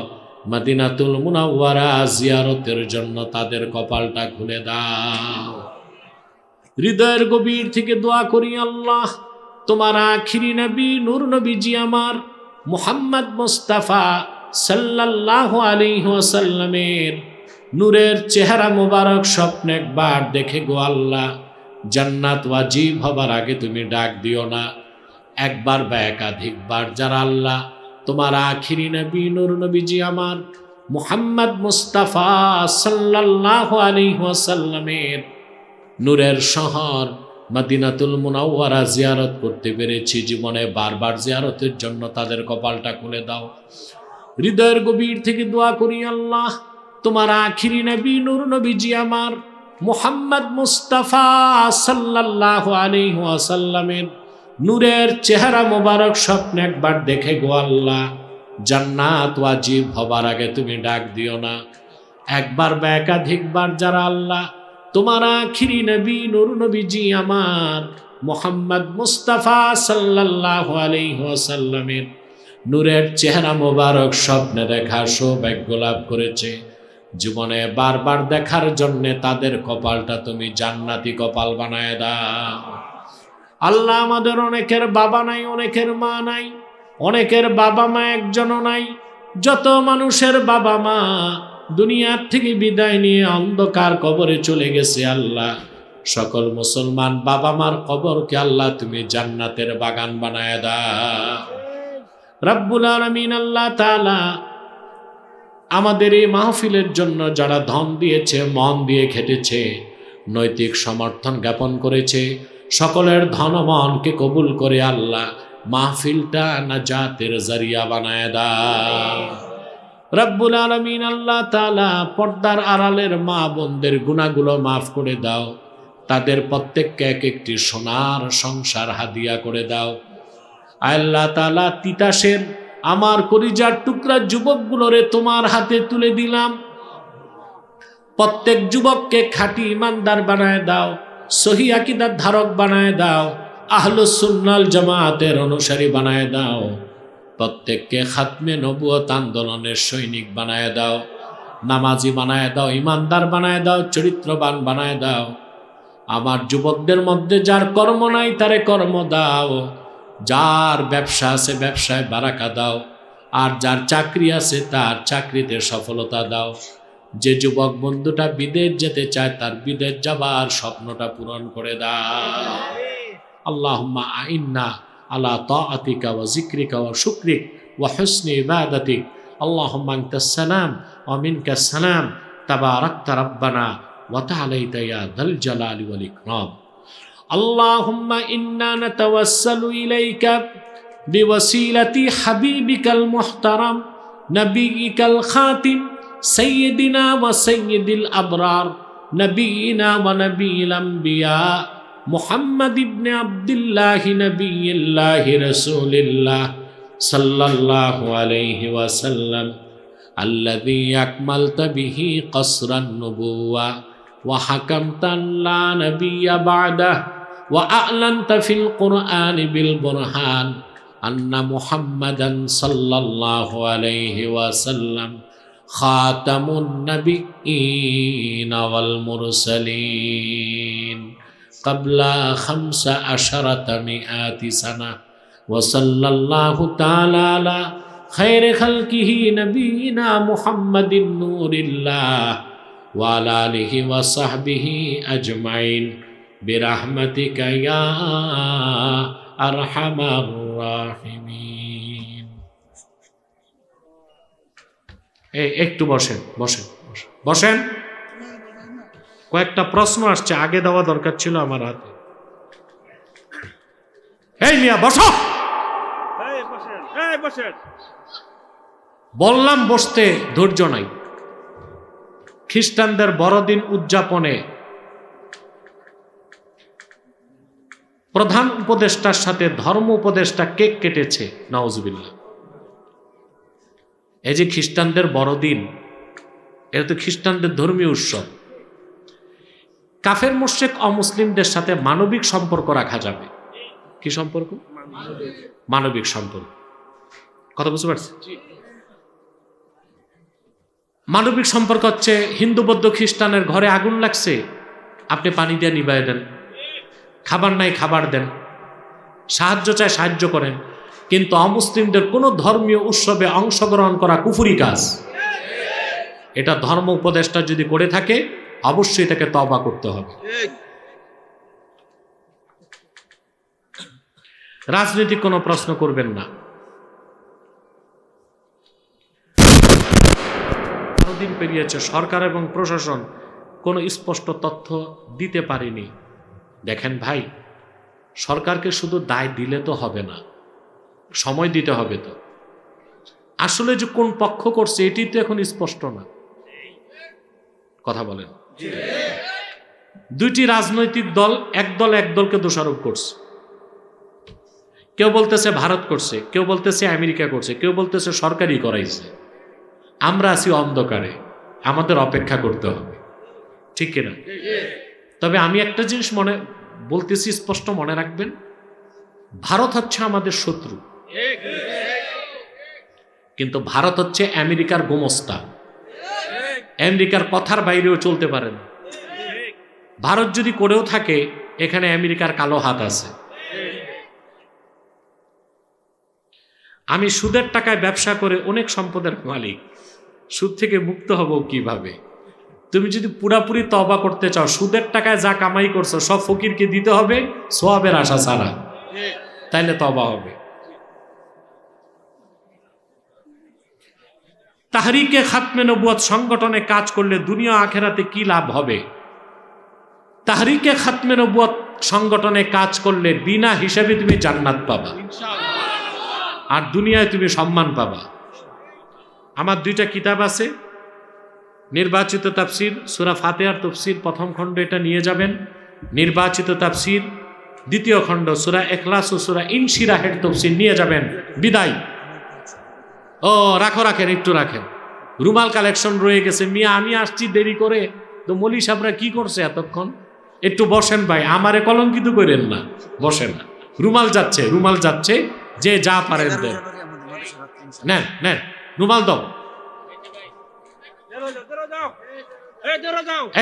A: মদিনাতুল মুনাওয়ারা জিয়ারতের জন্য তাদের কপালটা খুলে দাও। হৃদয়ের গভীর থেকে দোয়া করি আল্লাহ, তোমার আখিরি নবী নূর নবীজি আমার মুহাম্মদ মুস্তাফা সাল্লাল্লাহু আলাইহি ওয়াসাল্লামের নূরের চেহারা মোবারক স্বপ্নে একবার দেখে গো আল্লাহ, জান্নাত ওয়াজিব হবার আগে তুমি ডাক দিও না। একবার বা একাধিকবার যারা আল্লাহ তোমার আখিরি নবী নূর নবীজি আমার মুহাম্মদ মুস্তাফা সাল্লাল্লাহু আলাইহি ওয়াসাল্লামের নূরের শহর মদিনাতুল মুনাওয়ারা জিয়ারত করতে পেরেছি, জীবনে বারবার জিয়ারতের জন্য তাদের কপালটা খুলে দাও। হৃদয়ের গভীর থেকে দোয়া করি আল্লাহ, তোমার আখিরি নবী নূর নবীজি আমার মুহাম্মদ মুস্তাফা সাল্লাল্লাহু আলাইহি ওয়াসাল্লামের নূরের চেহারা মোবারক স্বপ্নে একবার দেখে গো আল্লাহ, জান্নাত ওয়াজিব হবার আগে তুমি ডাক দিও না। একবার বা একাধিকবার যারা আল্লাহ তোমার আখিরি নবী নূর নবীজি আমার মুহাম্মদ মুস্তাফা সাল্লাল্লাহু আলাইহি ওয়াসাল্লামের নূরের চেহারা মোবারক স্বপ্নে দেখার সৌভাগ্য লাভ করেছে, জীবনে বারবার দেখার জন্য তাদের কপালটা তুমি জান্নাতি কপাল বানায় দাও। আল্লাহ, আমাদের অনেকের বাবা নাই, অনেকের মা নাই, অনেকের বাবা মা একজনও নাই। যত মানুষের বাবা মা দুনিয়ার থেকে বিদায় নিয়ে অন্ধকার কবরে চলে গেছে আল্লাহ, সকল মুসলমান বাবা মার কবরকে আল্লাহ তুমি জান্নাতের বাগান বানায় দাও। রব্বুল আলামিন আল্লাহ তাআলা আমাদের এই মাহফিলের জন্য যারা ধন দিয়েছে, মন দিয়ে খেটেছে, নৈতিক সমর্থন জ্ঞাপন করেছে, সকলের ধন মনকে কবুল করে আল্লাহ মাহফিলটা নাজাতের জরিয়া বানায় দাও। রব্বুল আলামিন আল্লাহ তাআলা পর্দার আড়ালের মা বোনদের গুনাহগুলো মাফ করে দাও, তাদের প্রত্যেককে এক একটি সোনার সংসার হাদিয়া করে দাও। আল্লাহ তাআলা তিতাসের আমার কলিজার টুকরা যুবকগুলোরে তোমার হাতে তুলে দিলাম, প্রত্যেক যুবককে খাঁটি ইমানদার বানায় দাও, সহি আকীদার ধারক বানায় দাও, আহলুস সুন্নাল জামাতের অনুসারী বানায় দাও, প্রত্যেককে খাতমে নবুয়ত আন্দোলনের সৈনিক বানায় দাও, নামাজি বানায় দাও, ইমানদার বানায় দাও, চরিত্রবান বানায় দাও। আমার যুবকদের মধ্যে যার কর্ম নাই তারে কর্ম দাও, যার ব্যবসা আছে ব্যবসায় বারাকা দাও, আর যার চাকরি আছে তার চাকরিতে সফলতা দাও। যে যুবক বন্ধুটা বিদেশ যেতে চায় তার বিদেশ যাবার স্বপ্নটা পূরণ করে দাও। আল্লাহুম্মা আইন্না আলা তাআতিকা ওয়া যিকরিকা ওয়া শুকরিক ওয়া হুসনি ইবাদাতিক। আল্লাহুম্মা আনতাস সালাম ওয়া মিনকাস সালাম তাবারাকতা রাব্বানা ওয়া তাআলাইতা ইয়া যাল জালালি ওয়াল ইকরাম। আল্লাহুম্মা ইন্না নাতাওয়াসসালু ইলাইকা বিওয়াসিলাতি হাবিবিকাল মুহতারাম নবিয়িকাল খাতিম সাইয়্যিদিনা ওয়া সাইয়্যিদিল আবরার নবিয়িনা ওয়া নবিয়িল আম্বিয়া মুহাম্মদ ইবনে আব্দুল্লাহ নবিয়্যিল্লাহি রাসূলিল্লাহ সাল্লাল্লাহু আলাইহি ওয়াসাল্লাম আল্লাযী আকমালতা বিহি কসরান নুবুওয়া ওয়া হাকামতা লা নাবিয়্যা বা'দাহু ওয়া আ'লানতা ফিল কুরআনি বিল বুরহান আন্না মুহাম্মাদান সাল্লাল্লাহু আলাইহি ওয়াসাল্লাম খাতামুন নাবিয়্যিনা ওয়াল মুরসালিন ক্বাবলা 15 মিআতি সানা ওয়া সাল্লাল্লাহু তাআলা আলা খায়রি খালকিহি নবিয়িনা মুহাম্মাদিন নূরিল্লাহ ওয়া আলা আলিহি ওয়া সাহবিহি আজমাইন বিরহমাতিকা ইয়া আরহামার রাহিমিন। একটু বসেন বসেন বসেন বসেন। কয়েকটা প্রশ্ন আসছে, আগে দেওয়া দরকার ছিল আমার হাতে। এই মিয়া বসো। বললাম বসতে, ধৈর্য নাই। খ্রিস্টানদের বড়দিন উদযাপনে প্রধান উপদেষ্টার সাথে ধর্ম উপদেষ্টা কেক কেটেছে, নাউজুবিল্লাহ। এই যে খ্রিস্টানদের বড়দিন, এটা তো খ্রিস্টানদের ধর্মীয় উৎসব। কাফের মুশরিক অমুসলিমদের সাথে মানবিক সম্পর্ক রাখা যাবে। কি সম্পর্ক? মানবিক সম্পর্ক। কথা বুঝতে পারছি? মানবিক সম্পর্ক হচ্ছে হিন্দু বৌদ্ধ খ্রিস্টানের ঘরে আগুন লাগছে, আপনি পানি দিয়ে নিভাই দেন, খাবার নাই খাবার দেন, সাহায্য চায় সাহায্য করেন। কিন্তু অমুসলিমদের কোনো ধর্মীয় উৎসবে অংশগ্রহণ করা কুফরি কাজ। এটা ধর্ম উপদেষ্টা যদি করে থাকে অবশ্যই তাকে তওবা করতে হবে। রাজনৈতিক কোনো প্রশ্ন করবেন না। দিন পেরিয়েছে, সরকার এবং প্রশাসন কোনো স্পষ্ট তথ্য দিতে পারেনি। দেখেন ভাই, সরকারকে শুধু দায় দিলে তো হবে না, সময় দিতে হবে। তো আসলে যে কোন পক্ষ করছে এটি তো এখন স্পষ্ট না। কথা বলেন। দুইটি রাজনৈতিক দল এক দলকে দোষারোপ করছে। কেউ বলতেছে ভারত করছে, কেউ বলতেছে আমেরিকা করছে, কেউ বলতেছে সরকারই করাইছে। আমরা আছি অন্ধকারে, আমাদের অপেক্ষা করতে হবে, ঠিক কিনা? তবে আমি একটা জিনিস বলতেছি, স্পষ্ট মনে রাখবেন, ভারত হচ্ছে আমাদের শত্রু, কিন্তু ভারত হচ্ছে আমেরিকার গোমস্তা। আমেরিকার কথার বাইরেও চলতে পারে না। ভারত যদি করেও থাকে, এখানে আমেরিকার কালো হাত আছে। আমি সুদের টাকায় ব্যবসা করে অনেক সম্পদের মালিক, সুদ থেকে মুক্ত হব কিভাবে? তুমি যদি পুরাপুরি তওবা করতে চাও, সুদের টাকায় যা কামাই করছো সব ফকিরকে দিতে হবে, সওয়াবের আশা ছাড়া, তাইলে তওবা হবে। তাহরিকে খাতমে নবুয়ত সংগঠনে কাজ করলে দুনিয়া আখেরাতে কি লাভ হবে? তাহরিকে খাতমে নবুয়ত সংগঠনে কাজ করলে বিনা হিসাবে তুমি জান্নাত পাবা, আর দুনিয়ায় তুমি সম্মান পাবা। আমার দুইটা কিতাব আছে, নির্বাচিত তাফসির, সূরা ফাতিহার তাফসির প্রথম খণ্ড, এটা নিয়ে যাবেন। নির্বাচিত তাফসির দ্বিতীয় খণ্ড, সূরা ইখলাস ও সূরা ইনশিরাহের তাফসির নিয়ে যাবেন। বিদায়। ও রাখেন, একটু রাখেন। রুমাল কালেকশন রয়ে গেছে। মিয়া আমি আসছি দেরি করে, তো মৌলী সাহেবরা কি করছে এতক্ষণ? একটু বসেন ভাই, আমারে কলঙ্কিত করেন না, বসেন না। রুমাল যাচ্ছে, যে যা পারেন দেন। নেন রুমাল দাও।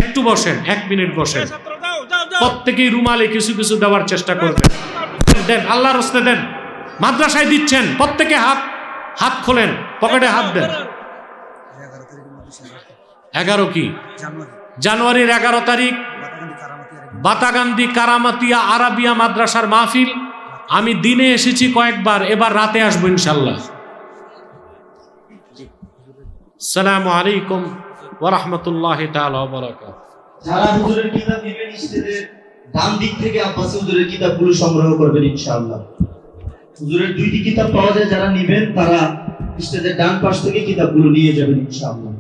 A: একটু বসেন, 1 মিনিট বসেন। প্রত্যেকেই রুমালে কিছু কিছু দেওয়ার চেষ্টা করবেন। দেন, আল্লাহর রাস্তায় দেন। মাদ্রাসায় দিচ্ছেন, প্রত্যেকে হাত খোলেন, পকেটে হাত দেন। 11 কি? জানুয়ারির 11 তারিখ বাতাগান্ধী কারামাতিয়া আরাবিয়া মাদ্রাসার মাহফিল। আমি দিনে এসেছি কয়েকবার, এবার রাতে আসবো ইনশাল্লাহ। আসসালামু আলাইকুম ওয়া রাহমাতুল্লাহি তাআলা ওয়া বারাকাতুহু। যারা হুজুরের কিতাব দিবেন,
B: ডান দিক থেকে আব্বাসী হুজুরের কিতাবগুলো সংগ্রহ করবেন ইনশাআল্লাহ। হুজুরের 2টি কিতাব পাওয়া যায়, যারা নেবেন তারা স্টেজের ডান পাশ থেকে কিতাবগুলো নিয়ে যাবেন ইনশাআল্লাহ।